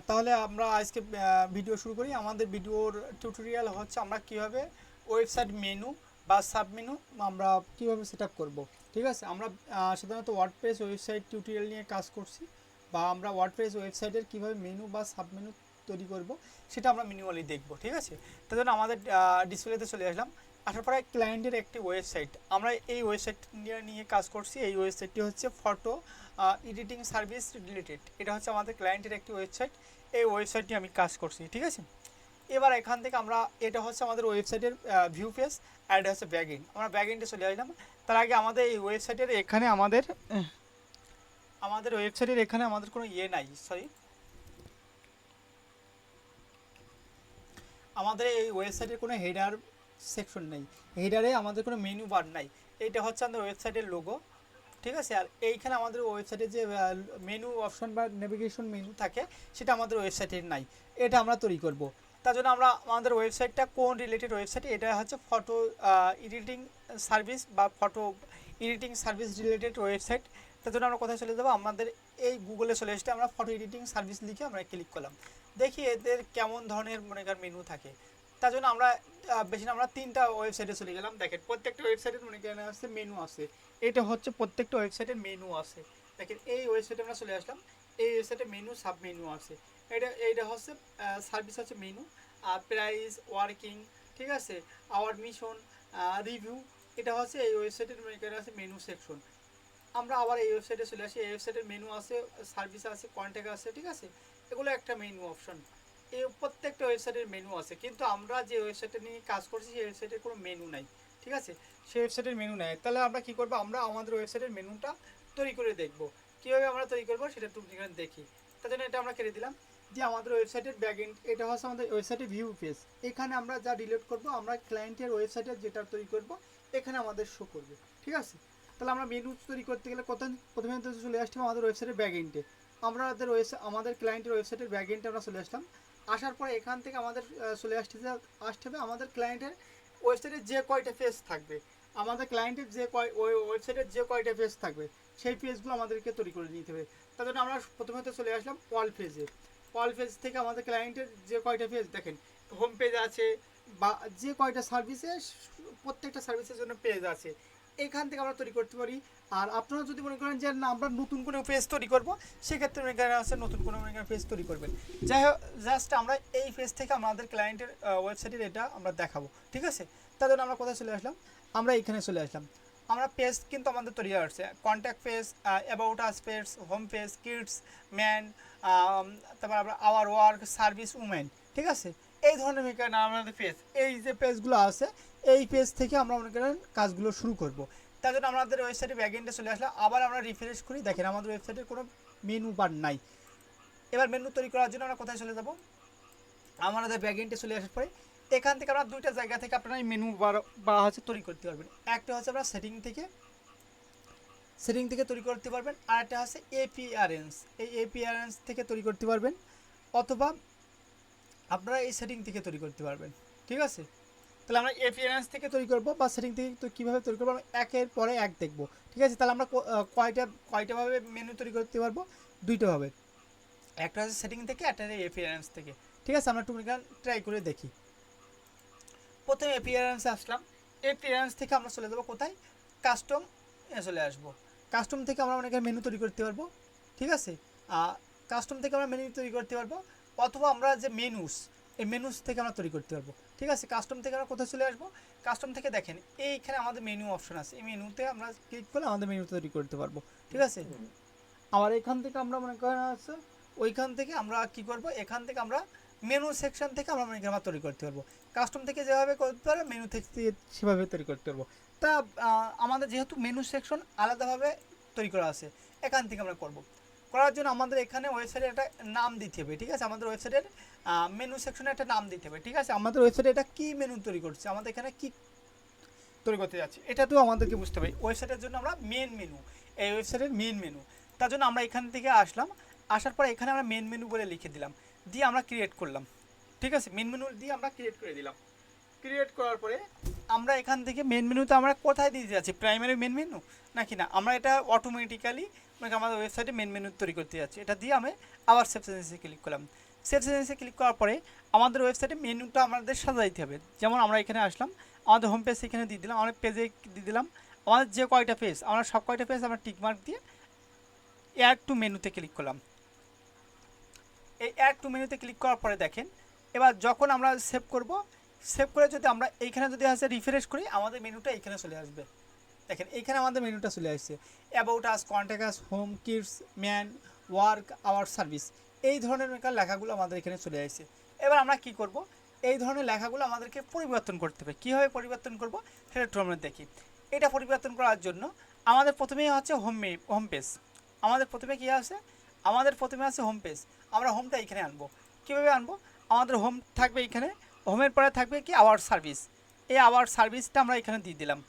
তাহলে আমরা আজকে ভিডিও শুরু করি। আমাদের ভিডিওর টিউটোরিয়াল হচ্ছে আমরা কিভাবে ওয়েবসাইট মেনু বা সাব মেনু আমরা কিভাবে সেট আপ করবো। ঠিক আছে, আমরা সাধারণত ওয়ার্ডপ্রেস ওয়েবসাইট টিউটোরিয়াল নিয়ে কাজ করছি, বা আমরা ওয়ার্ডপ্রেস ওয়েবসাইটের কিভাবে মেনু বা সাব মেনু তৈরি করব সেটা আমরা ম্যানুয়ালি দেখব। ঠিক আছে, তার জন্য আমাদের ডিসপ্লেতে চলে আসলাম। আসার পরে ক্লায়েন্টের একটি ওয়েবসাইট, আমরা এই ওয়েবসাইট নিয়ে কাজ করছি। এই ওয়েবসাইটটি হচ্ছে ফটো এডিটিং সার্ভিস রিলেটেড। এটা হচ্ছে আমাদের ক্লায়েন্টের একটি ওয়েবসাইট। এই ওয়েবসাইটটি আমি কাজ করছি। ঠিক আছে, এবার এখান থেকে আমরা, এটা হচ্ছে আমাদের ওয়েবসাইটের ভিউ পেজ, আর এটা হচ্ছে ব্যাকএন্ড। আমরা ব্যাকএন্ডে চলে আসলাম। তার আগে আমাদের এই ওয়েবসাইটের এখানে আমাদের ওয়েবসাইটের এখানে আমাদের কোনো নাই, সরি, আমাদের এই ওয়েবসাইটের কোনো হেডার সেকশন নেই। হেডারে আমাদের কোনো মেনু বার নাই। এইটা হচ্ছে আমাদের ওয়েবসাইটের লোগো। ঠিক আছে, আর এইখানে আমাদের ওয়েবসাইটে যে মেনু অপশন বা নেভিগেশন মেনু থাকে সেটা আমাদের ওয়েবসাইটের নাই। এটা আমরা তৈরি করব। তার জন্য আমরা আমাদের ওয়েবসাইটটা কোন রিলেটেড ওয়েবসাইট, এটা হচ্ছে ফটো এডিটিং সার্ভিস বা photo editing service related website. তার জন্য আমরা কোথায় চলে যাবো, আমাদের এই গুগলে চলে এসে আমরা ফটো এডিটিং সার্ভিস লিখে আমরা ক্লিক করলাম। দেখি এদের কেমন ধরনের মনে করেন মেনু থাকে। তার জন্য আমরা বেশি না, আমরা 3টা ওয়েবসাইটে চলে গেলাম। দেখেন প্রত্যেকটা ওয়েবসাইটের মনে করেন আছে মেনু আছে। এটা হচ্ছে প্রত্যেকটা ওয়েবসাইটের মেনু আছে। দেখেন এই ওয়েবসাইটে আমরা চলে আসলাম। এই ওয়েবসাইটে মেনু সাব মেনু আছে। এইটা হচ্ছে সার্ভিস হচ্ছে মেনু, প্রাইস, ওয়ার্কিং, ঠিক আছে, আওয়ার মিশন, রিভিউ। এটা হচ্ছে এই ওয়েবসাইটের মনে করেন আছে মেনু সেকশন। আমরা আবার এই ওয়েবসাইটে চলে আসি। এই ওয়েবসাইটের মেনু আছে, সার্ভিস আছে, কন্ট্যাক্ট আছে। ঠিক আছে, এগুলো একটা মেনু অপশন। এই প্রত্যেকটা ওয়েবসাইটের মেনু আছে, কিন্তু আমরা যে ওয়েবসাইটটা নিয়ে কাজ করছি সেই ওয়েবসাইটের কোনো মেনু নাই। ঠিক আছে, সেই ওয়েবসাইটের মেনু নেই। তাহলে আমরা কী করবো, আমরা আমাদের ওয়েবসাইটের মেনুটা তৈরি করে দেখব। কীভাবে আমরা তৈরি করবো সেটা একটু এখানে দেখি। তার জন্য এটা আমরা কেটে দিলাম। যে আমাদের ওয়েবসাইটের ব্যাকএন্ড, এটা হচ্ছে আমাদের ওয়েবসাইটের ভিউ পেজ। এখানে আমরা যা ডিলিট করব, আমরা ক্লায়েন্টের ওয়েবসাইটে যেটা তৈরি করব এখানে আমাদের শো করবে। ঠিক আছে, তাহলে আমরা মেনু তৈরি করতে গেলে প্রথমে চলে আসতে হবে আমাদের ওয়েবসাইটের ব্যাকএন্ডে। আমাদের ক্লায়েন্টের ওয়েবসাইটের ব্যাকএন্ডে আমরা চলে আসলাম। আসার পরে এখান থেকে আমাদের আসতে হবে আমাদের ক্লায়েন্টের ওয়েবসাইটের যে কয়টা পেজ থাকবে। আমাদের ক্লায়েন্টের ওয়েবসাইটের যে কয়টা পেজ থাকবে সেই পেজগুলো আমাদেরকে তৈরি করে নিতে হবে। তার জন্য আমরা প্রথমে চলে আসলাম ওয়াল পেজে। ওয়াল পেজ থেকে আমাদের ক্লায়েন্টের যে কয়টা পেজ, দেখেন হোম পেজ আছে, বা যে কয়টা সার্ভিসে, প্রত্যেকটা সার্ভিসের জন্য পেজ আছে, এখান থেকে আমরা তৈরি করতে পারি। আর আপনারা যদি মনে করেন যে না আমরা নতুন কোনো পেজ তৈরি করবো, সেক্ষেত্রে মনে করেন আছে নতুন কোনো মনে করেন পেজ তৈরি করবেন। যাই হোক, জাস্ট আমরা এই পেজ থেকে আমাদের ক্লায়েন্টের ওয়েবসাইটের এটা আমরা দেখাবো। ঠিক আছে, তার জন্য আমরা কোথায় চলে আসলাম, আমরা এখানে চলে আসলাম। আমরা পেজ কিন্তু আমাদের তৈরি হয়ে আসছে, contact page, about us page, home page, kids, man, তারপর আমরা আওয়ার ওয়ার্ক, সার্ভিস, উমেন। ঠিক আছে, এই ধরনের আমাদের পেজ, এই যে পেজগুলো আছে এই পেজ থেকে আমরা মনে করেন কাজগুলো শুরু করব। তার জন্য আমাদের ওয়েবসাইটে ব্যাকএন্ডে চলে আসলাম। আবার আমরা রিফ্রেশ করি, দেখেন আমাদের ওয়েবসাইটের কোনো মেনু বার নাই। এবার মেনু তৈরি করার জন্য আমরা কোথায় চলে যাব, আমাদের ব্যাকএন্ডে চলে আসার পরে এখান থেকে আমরা দুইটা জায়গা থেকে আপনারা এই মেনু বার বা হচ্ছে তৈরি করতে পারবেন। একটা হচ্ছে আমরা সেটিং থেকে তৈরি করতে পারবেন, আর একটা হচ্ছে এপিআরএন্স, এই এপিআরএন্স থেকে তৈরি করতে পারবেন, অথবা আপনারা এই সেটিং থেকে তৈরি করতে পারবেন। ঠিক আছে, তাহলে আমরা এপিআরএন্স থেকে তৈরি করবো বা সেটিং থেকে তো কীভাবে তৈরি করবো আমরা একের পরে এক দেখবো। ঠিক আছে, তাহলে আমরা কয়টাভাবে মেনু তৈরি করতে পারবো, দুইটাভাবে, একটা হচ্ছে সেটিং থেকে, একটা হচ্ছে এপিআরএন্স থেকে। ঠিক আছে, আমরা একটু ট্রাই করে দেখি। প্রথমে এপিআরএন্সে আসলাম। এপিআরএন্স থেকে আমরা চলে যাবো কোথায়, কাস্টম চলে আসবো। কাস্টম থেকে আমরা অনেক মেনু তৈরি করতে পারবো। ঠিক আছে, কাস্টম থেকে আমরা মেনু তৈরি করতে পারবো, অথবা আমরা যে মেনুস, এই মেনুস থেকে আমরা তৈরি করতে পারবো। ঠিক আছে, কাস্টম থেকে আমরা কোথায় চলে আসবো, কাস্টম থেকে দেখেন এইখানে আমাদের মেনু অপশন আছে, এই মেনুতে আমরা ক্লিক করলে আমাদের মেনু তৈরি করতে পারবো। ঠিক আছে, আবার এখান থেকে আমরা মনে করেন আছে, ওইখান থেকে আমরা কি করব, এখান থেকে আমরা মেনু সেকশন থেকে আমরা মনে করেন তৈরি করতে পারবো। কাস্টম থেকে যেভাবে করতে পারবো মেনু থেকে সেভাবে তৈরি করতে পারবো। তা আমাদের যেহেতু মেনু সেকশন আলাদাভাবে তৈরি করা আছে, এখান থেকে আমরা করব। করার জন্য আমাদের এখানে ওয়েবসাইটের একটা নাম দিতে হবে। ঠিক আছে, আমাদের ওয়েবসাইটের মেনু সেকশনে একটা নাম দিতে হবে। ঠিক আছে, আমাদের ওয়েবসাইটে এটা কী মেনু তৈরি করছে, আমাদের এখানে কী তৈরি করতে যাচ্ছি, এটা তো আমাদেরকে বুঝতে হবে। ওয়েবসাইটের জন্য আমরা মেন মেনু, এই ওয়েবসাইটের মেন মেনু, তার জন্য আমরা এখান থেকে আসলাম। আসার পরে এখানে আমরা মেন মেনু বলে লিখে দিলাম, দিয়ে আমরা ক্রিয়েট করলাম। ঠিক আছে, মেন মেনু দিয়ে আমরা ক্রিয়েট করে দিলাম। ক্রিয়েট করার পরে আমরা এখান থেকে মেন মেনুতে আমরা কোথায় দিতে যাচ্ছি, প্রাইমারি মেন মেনু নাকি না, আমরা এটা অটোমেটিক্যালি মানে আমাদের ওয়েবসাইটে মেন মেনু তৈরি করতে যাচ্ছি, এটা দিয়ে আমি আবার সেভ সেটিংসে ক্লিক করলাম। সেভ সেটিংসে ক্লিক করার পরে আমাদের ওয়েবসাইটে মেনুটা আমাদের সাজাইতে হবে। যেমন আমরা এখানে আসলাম, আমাদের হোম পেজ এখানে দিয়ে দিলাম, আমরা পেজে দিয়ে দিলাম আমাদের যে কয়টা পেজ, আমরা সব কয়টা পেজ আমরা টিকমার্ক দিয়ে অ্যাড টু মেনুতে ক্লিক করলাম। এই অ্যাড টু মেনুতে ক্লিক করার পরে দেখেন, এবার যখন আমরা সেভ করব, সেভ করে যদি আমরা এইখানে যদি আসে রিফ্রেশ করি, আমাদের মেনুটা এইখানে চলে আসবে। দেখেন এইখানে আমাদের মেনুটা চলে আসছে, about us, contact us, home, kids, man, work, our, service, এই ধরনের লেখাগুলো আমাদের এখানে চলে আসছে। এবার আমরা কি করব, এই ধরনের লেখাগুলো আমাদেরকে পরিবর্তন করতে হবে। কীভাবে পরিবর্তন করব সেটা একটু আমরা দেখি। এটা পরিবর্তন করার জন্য আমাদের প্রথমেই হচ্ছে হোম পেজ। আমাদের প্রথমে কী আছে, আমাদের প্রথমে আছে হোম পেজ। আমরা হোমটা এখানে আনবো। কীভাবে আনবো, আমাদের হোম থাকবে এখানে, হোমের পরে থাকবে কি আওয়ার সার্ভিস। এই আওয়ার সার্ভিসটা আমরা এখানে দিয়ে দিলাম।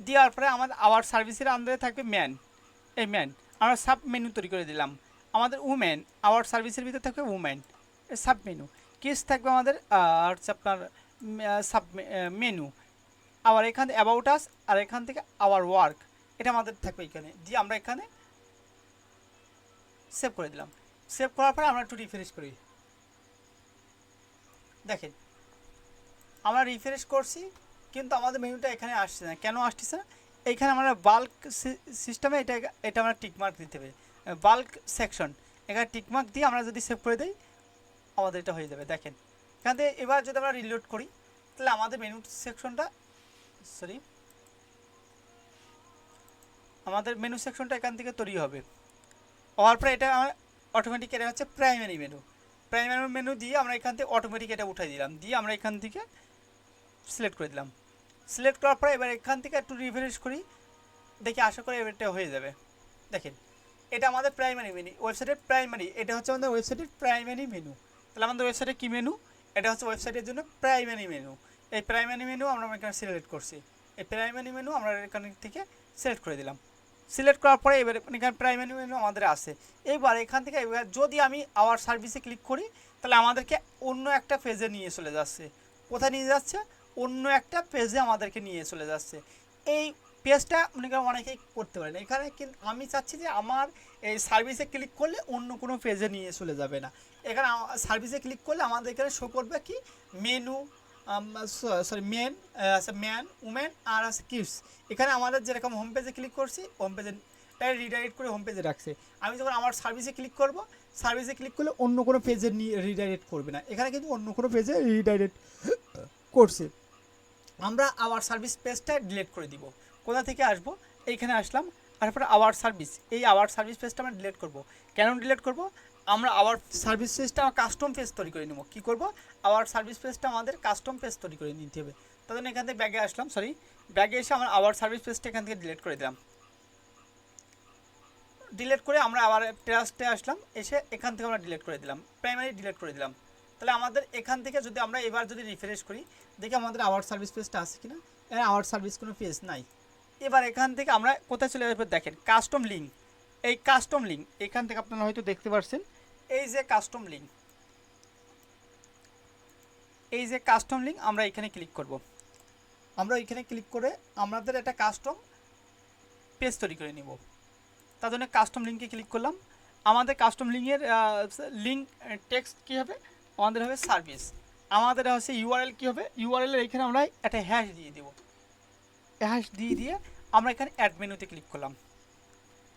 দেওয়ার পরে আমাদের আওয়ার সার্ভিসের আন্ডারে থাকবে ম্যান। এই ম্যান আমরা সাব মেনু তৈরি করে দিলাম। আমাদের উম্যান, আওয়ার সার্ভিসের ভিতরে থাকবে উম্যান, সাব মেনু। কিস থাকবে আমাদের হচ্ছে আপনার সাব মেনু। আবার এখান থেকে অ্যাবাউট আস, আর এখান থেকে আওয়ার ওয়ার্ক, এটা আমাদের থাকবে এখানে। দিয়ে আমরা এখানে সেভ করে দিলাম। সেভ করার পরে আমরা একটু রিফ্রেশ করি। দেখেন আমরা রিফ্রেশ করছি, কিন্তু আমাদের মেনুটা এখানে আসছে না। কেন আসছে না, এইখানে আমরা বাল্ক সিস্টেমে এটা আমরা টিকমার্ক দিতে হবে, বাল্ক সেকশন। এখানে টিকমার্ক দিয়ে আমরা যদি সেভ করে দিই, আমাদের এটা হয়ে যাবে। দেখেন এখান থেকে এবার যদি আমরা রিলোড করি, তাহলে আমাদের মেনু সেকশনটা আমাদের মেনু সেকশনটা এখান থেকে তৈরি হবে। হওয়ার পরে এটা আমার অটোমেটিক, এটা হচ্ছে প্রাইমারি মেনু। প্রাইমারি মেনু দিয়ে আমরা এখান থেকে অটোমেটিক এটা উঠাই দিলাম, দিয়ে আমরা এখান থেকে সিলেক্ট করে দিলাম। সিলেক্ট করার পরে এবার এখান থেকে একটু রিফ্রেশ করি, দেখি আশা করি এটা হয়ে যাবে। দেখেন এটা আমাদের প্রাইমারি মেনু, ওয়েবসাইটের প্রাইমারি, এটা হচ্ছে আমাদের ওয়েবসাইটের প্রাইমারি মেনু। তাহলে আমাদের ওয়েবসাইটের কী মেনু, এটা হচ্ছে ওয়েবসাইটের জন্য প্রাইমারি মেনু। এই প্রাইমারি মেনু আমরা এখানে সিলেক্ট করছি। এই প্রাইমারি মেনু আমরা এখান থেকে সিলেক্ট করে দিলাম। সিলেক্ট করার পরে এবার এখানে প্রাইমারি মেনু আমাদের আছে। এইবার এখান থেকে এবার যদি আমি আওয়ার সার্ভিসে ক্লিক করি, তাহলে আমাদেরকে অন্য একটা পেজে নিয়ে চলে যাচ্ছে। কোথায় নিয়ে যাচ্ছে, অন্য একটা পেজে আমাদেরকে নিয়ে চলে যাচ্ছে। এই পেজটা মনে করেন অনেকেই করতে পারে না। এখানে কিন্তু আমি চাচ্ছি যে আমার এই সার্ভিসে ক্লিক করলে অন্য কোনো পেজে নিয়ে চলে যাবে না। এখানে সার্ভিসে ক্লিক করলে আমাদের এখানে শো করবে কি মেনু, ম্যান, উমেন, আর আছে কিডস। এখানে আমাদের যেরকম হোম পেজে ক্লিক করছি, হোম পেজে রিডাইরেক্ট করে হোম পেজে রাখছে। আমি যখন আমার সার্ভিসে ক্লিক করব, সার্ভিসে ক্লিক করলে অন্য কোনো পেজে নিয়ে রিডাইরেক্ট করবে না। এখানে কিন্তু অন্য কোনো পেজে রিডাইরেক্ট করছে। আমরা আওয়ার সার্ভিস পেজটা ডিলিট করে দিব। কোথা থেকে আসবো, এইখানে আসলাম, তারপরে আওয়ার সার্ভিস, এই আওয়ার সার্ভিস পেজটা আমরা ডিলিট করব। কেন ডিলিট করব, আমরা আওয়ার সার্ভিস পেজটা কাস্টম পেজ তৈরি করে নেব। কী করব, আওয়ার সার্ভিস পেজটা আমাদের কাস্টম পেজ তৈরি করে নিতে হবে। তার জন্য এখান থেকে ব্যাগে আসলাম, ব্যাগে এসে আমরা আওয়ার সার্ভিস পেজটা এখান থেকে ডিলিট করে দিলাম। ডিলিট করে আমরা আবার টেরাসটে আসলাম, এসে এখান থেকে আমরা ডিলিট করে দিলাম, প্রাইমারি ডিলিট করে দিলাম। তাহলে আমাদের এখান থেকে যদি আমরা এবার যদি রিফ্রেশ করি, দেখি আমাদের আওয়ার সার্ভিস পেজটা আছে কিনা। আওয়ার সার্ভিস কোনো পেজ নাই। এবার এখান থেকে আমরা কোথায় চলে যাবো, দেখেন কাস্টম লিঙ্ক। এই কাস্টম লিঙ্ক এখান থেকে আপনারা হয়তো দেখতে পাচ্ছেন, এই যে কাস্টম লিঙ্ক, এই যে কাস্টম লিঙ্ক, আমরা এখানে ক্লিক করব। আমরা এখানে ক্লিক করে আমাদের একটা কাস্টম পেজ তৈরি করে নিব। তার জন্য কাস্টম লিঙ্কে ক্লিক করলাম। আমাদের কাস্টম লিঙ্কের লিঙ্ক টেক্সট কী হবে, আমাদের হবে সার্ভিস। আমাদের হচ্ছে ইউআরএল কী হবে, ইউআরএলের এখানে আমরা একটা হ্যাশ দিয়ে দেব। হ্যাশ দিয়ে আমরা এখানে অ্যাড মেনুতে ক্লিক করলাম।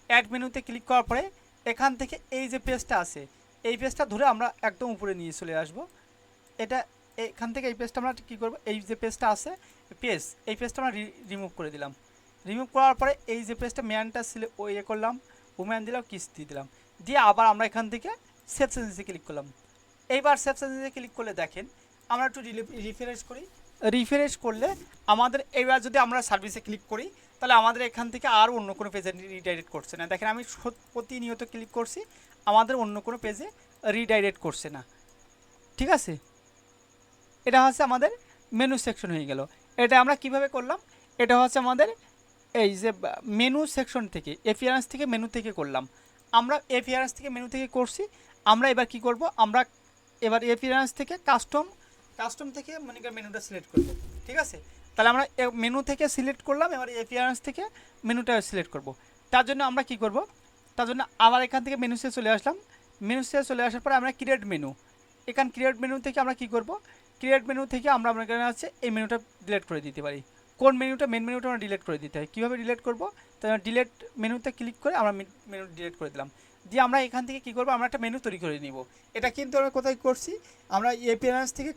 অ্যাড মেনুতে ক্লিক করার পরে এখান থেকে এই যে পেজটা আছে, এই পেজটা ধরে আমরা একদম উপরে নিয়ে চলে আসব। এটা এখান থেকে এই পেজটা আমরা কী করব, এই যে পেজটা আছে পেজ, এই পেজটা আমরা রিমুভ করে দিলাম। রিমুভ করার পরে এই যে পেজটা ম্যানটা ইয়ে করলাম, উম্যান দিলাম, কিস্তি দিলাম, দিয়ে আবার আমরা এখান থেকে সেভ সেন্সে ক্লিক করলাম। এইবার সেভ সেন্সে ক্লিক করলে দেখেন আমরা একটু রিফ্রেশ করি। রিফ্রেশ করলে আমাদের এবার যদি আমরা সার্ভিসে ক্লিক করি, তাহলে আমাদের এখান থেকে আর অন্য কোনো পেজে রিডাইরেক্ট করছে না। দেখেন আমি প্রতিনিয়ত ক্লিক করছি, আমাদের অন্য কোনো পেজে রিডাইরেক্ট করছে না। ঠিক আছে, এটা হচ্ছে আমাদের মেনু সেকশন হয়ে গেল। এটা আমরা কিভাবে করলাম, এটা হচ্ছে আমাদের এই যে মেনু সেকশন থেকে, এপিয়ারেন্স থেকে মেনু থেকে করলাম। আমরা এপিয়ারেন্স থেকে মেনু থেকে করছি। আমরা এবার কি করব, আমরা এবার এপিয়ারেন্স থেকে কাস্টম থেকে মনে করেন মেনুটা সিলেক্ট করব। ঠিক আছে, তাহলে আমরা মেনু থেকে সিলেক্ট করলাম, এবার এপিয়ারেন্স থেকে মেনুটা সিলেক্ট করব। তার জন্য আমরা কি করব, তার জন্য আবার এখান থেকে মেনুসে চলে আসলাম। মেনুসে চলে আসার পরে আমরা ক্রিয়েট মেনু, এখান ক্রিয়েট মেনু থেকে আমরা কি করব, ক্রিয়েট মেনু থেকে আমরা আপনার এখানে আছে এই মেনুটা ডিলিট করে দিতে পারি। কোন মেনুটা, মেন মেনুটা আমরা ডিলিট করে দিতে হয়। কীভাবে ডিলিট করব, তো ডিলিট মেনুতে ক্লিক করে আমরা মেনু ডিলিট করে দিলাম। দিয়ে আমরা এখান থেকে কী করবো, আমরা একটা মেনু তৈরি করে নিব। এটা কিন্তু আমরা কোথায় করছি, আমরা এপিআরএস থেকে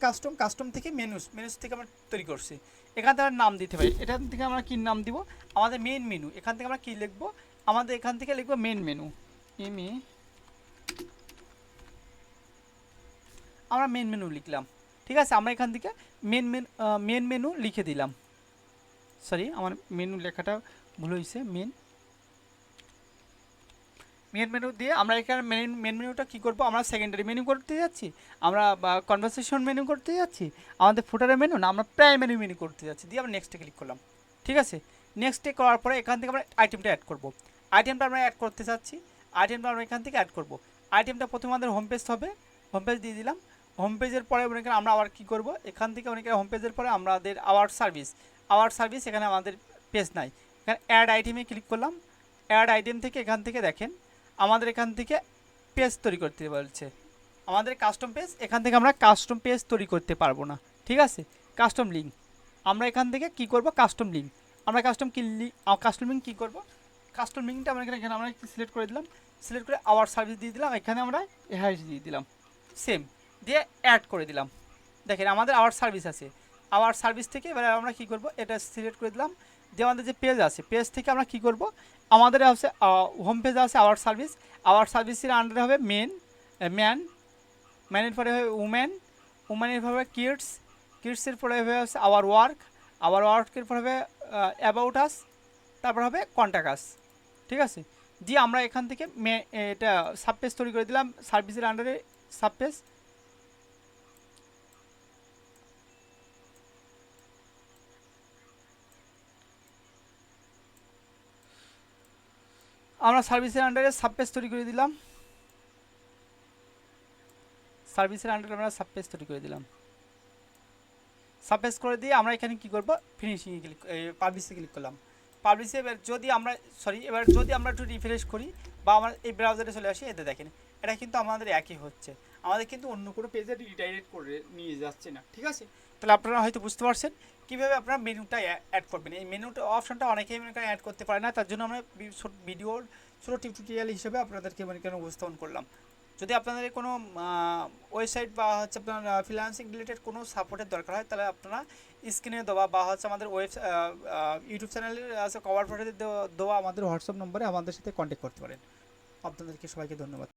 কাস্টম থেকে মেনুস থেকে আমরা তৈরি করছি। এখান থেকে আমরা নাম দিতে পারি। এখান থেকে আমরা কী নাম দিব, আমাদের মেন মেনু। এখান থেকে আমরা কী লিখবো, আমাদের এখান থেকে লিখবো মেন মেনু, আমরা মেন মেনু লিখলাম। ঠিক আছে, আমরা এখান থেকে মেন মেনু লিখে দিলাম। সরি, আমার মেনু লেখাটা ভুল হয়েছে। মেন মেনু দিয়ে আমরা এখানে মেন মেনুটা কী করবো, আমরা সেকেন্ডারি মেনু করতে যাচ্ছি, আমরা কনভারসেশন মেনু করতে যাচ্ছি, আমাদের ফুটারের মেনু না, আমরা প্রাইমারি মেনু করতে যাচ্ছি। দিয়ে আমরা নেক্সটে ক্লিক করলাম। ঠিক আছে, নেক্সটে করার পরে এখান থেকে আমরা আইটেমটা অ্যাড করব। আইটেমটা আমরা অ্যাড করতে চাচ্ছি, আইটেমটা আমরা এখান থেকে অ্যাড করব। আইটেমটা প্রথমে আমাদের হোম পেজ হবে, হোম পেজ দিয়ে দিলাম। হোম পেজের পরে আমরা আবার কী করব, এখান থেকে হোম পেজের পরে আমাদের আওয়ার সার্ভিস এখানে আমাদের পেজ নাই, এখানে অ্যাড আইটেমে ক্লিক করলাম। অ্যাড আইটেম থেকে এখান থেকে দেখেন আমাদের এখান থেকে পেজ তৈরি করতে বলছে, আমাদের কাস্টম পেজ। এখান থেকে আমরা কাস্টম পেজ তৈরি করতে পারবো না। ঠিক আছে, কাস্টম লিঙ্ক আমরা এখান থেকে কি করব, কাস্টম লিঙ্ক আমরা কাস্টম লিঙ্ক কী করব, কাস্টম লিঙ্কটা আমরা এখানে আমরা সিলেক্ট করে দিলাম। সিলেক্ট করে আওয়ার সার্ভিস দিয়ে দিলাম, এখানে আমরা হ্যাশ দিয়ে দিলাম, সেম দিয়ে অ্যাড করে দিলাম। দেখেন আমাদের আওয়ার সার্ভিস আছে, আওয়ার সার্ভিস থেকে এবার আমরা কী করব, এটা সিলেক্ট করে দিলাম। দিয়ে আমাদের যে পেজ আছে, পেজ থেকে আমরা কী করব, আমাদের আছে হোম পেজ আছে আওয়ার সার্ভিসের আন্ডারে হবে ম্যানের পরে হবে উম্যানের পরে হবে কিডসের পরে হবে হচ্ছে আওয়ার ওয়ার্কের পরে হবে অ্যাবাউট আস, তারপর হবে কন্ট্যাক্ট আস। ঠিক আছে, দিয়ে আমরা এখান থেকে এটা সাবপেজ তৈরি করে দিলাম, সার্ভিসের আন্ডারে সাবপেজ। আমরা সার্ভিসের আন্ডারে সাবপেজ তৈরি করে দিলাম, সাবপেজ করে দিয়ে আমরা এখানে কি করব, ফিনিশিংয়ে ক্লিক, পাবলিশে ক্লিক করলাম। পাবলিশে এবার যদি আমরা একটু রিফ্রেশ করি বা আমরা এই ব্রাউজারে চলে আসি, এতে দেখেন এটা কিন্তু আমাদের একই হচ্ছে, আমাদের কিন্তু অন্য কোনো পেজে রিডাইরেক্ট করে নিয়ে যাচ্ছে না। ঠিক আছে, তাহলে আপনারা হয়তো বুঝতে পারছেন কীভাবে আপনারা মেনুটা অ্যাড করবেন। এই মেনুটা অপশনটা অনেকেই অ্যাড করতে পারে না, তার জন্য আমরা ভিডিওর ছোটো টিউটোরিয়াল হিসেবে আপনাদেরকে উপস্থাপন করলাম। যদি আপনাদের কোনো ওয়েবসাইট বা হচ্ছে আপনার ফ্রিল্যান্সিং রিলেটেড কোনো সাপোর্টের দরকার হয়, তাহলে আপনারা স্ক্রিনে দেওয়া বা হচ্ছে আমাদের ইউটিউব চ্যানেলের আছে কভার ফটোতে দেওয়া আমাদের হোয়াটসঅ্যাপ নম্বরে আমাদের সাথে কন্ট্যাক্ট করতে পারেন। আপনাদেরকে সবাইকে ধন্যবাদ।